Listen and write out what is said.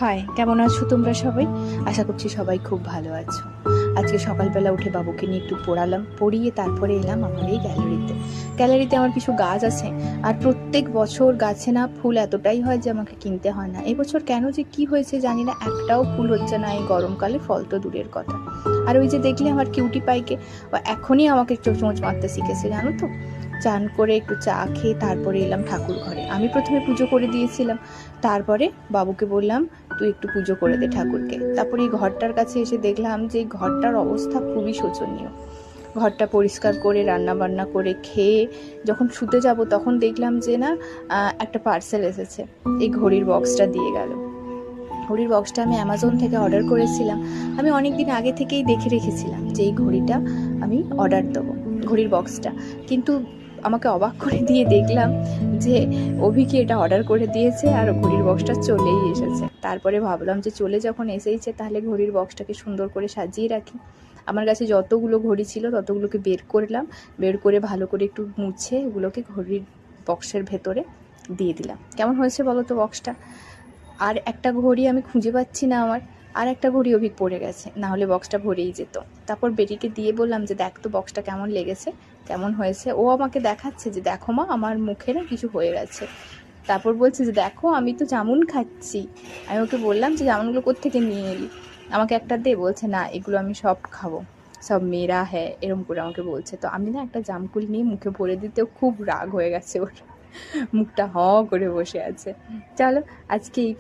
High, কেমন আছো তোমরা সবাই? আশা করছি সবাই খুব ভালো আছো। আজকে সকালবেলা উঠে বাবুকে নিয়ে একটু পড়ালাম, পড়িয়ে তারপরে এলাম আমার এই গ্যালারিতে আমার কিছু গাছ আছে। আর প্রত্যেক বছর গাছে না ফুল এতটাই হয় যে আমাকে কিনতে হয় না। এবছর কেন যে কি হয়েছে জানি না, একটাও ফুল হচ্ছে না এই গরমকালে, ফল তো দূরের কথা। আর ওই যে দেখলে আমার কিউটি পাইকে, ও এখনই আমাকে চোঁচ মারতে শিখেছে, জানো তো। চান করে একটু চা খেয়ে তারপরে এলাম ঠাকুর ঘরে। আমি প্রথমে পুজো করে দিয়েছিলাম, তারপরে বাবুকে বললাম তুই একটু পুজো করে দে ঠাকুরকে। তারপরে এই ঘরটার কাছে এসে দেখলাম যে এই ঘরটার অবস্থা খুবই শোচনীয়। ঘরটা পরিষ্কার করে রান্না বান্না করে খেয়ে যখন শুতে যাব তখন দেখলাম যে না, একটা পার্সেল এসেছে। এই ঘড়ির বক্সটা দিয়ে গেল। ঘড়ির বক্সটা আমি অ্যামাজন থেকে অর্ডার করেছিলাম। আমি অনেক দিন আগে থেকেই দেখে রেখেছিলাম যে এই ঘড়িটা আমি অর্ডার দেবো, ঘড়ির বক্সটা। কিন্তু আমাকে অবাক করে দিয়ে দেখলাম যে অভিকে এটা অর্ডার করে দিয়েছে আর ঘড়ির বক্সটা চলেই এসেছে। তারপরে ভাবলাম যে চলে যখন এসেইছে তাহলে ঘড়ির বক্সটাকে সুন্দর করে সাজিয়ে রাখি। আমার কাছে যতগুলো ঘড়ি ছিল ততগুলোকে বের করলাম, বের করে ভালো করে একটু মুছে ওগুলোকে ঘড়ির বক্সের ভেতরে দিয়ে দিলাম। কেমন হয়েছে বলো তো বক্সটা? আর একটা ঘড়ি আমি খুঁজে পাচ্ছি না আমার, আর একটা ঘড়ি অভিক পড়ে গেছে, না হলে বক্সটা ভরেই যেত। তারপর বেটিকে দিয়ে বললাম যে দেখ তো বক্সটা কেমন লেগেছে, কেমন হয়েছে। ও আমাকে দেখাচ্ছে যে দেখো মা, আমার মুখে না কিছু হয়ে গেছে। তারপর বলছে যে দেখো আমি তো জামুন খাচ্ছি। আমি ওকে বললাম যে জামুনগুলো কোত্থেকে নিয়ে এলি, আমাকে একটা দে। বলছে না, এগুলো আমি সব খাবো, সব মেরা হ্যাঁ, এরম করে আমাকে বলছে। তো আমি না একটা জামকুল নিয়ে মুখে ভরে দিতেও খুব রাগ হয়ে গেছে ওর, মুখটা হ করে বসে আছে। চলো আজকে এই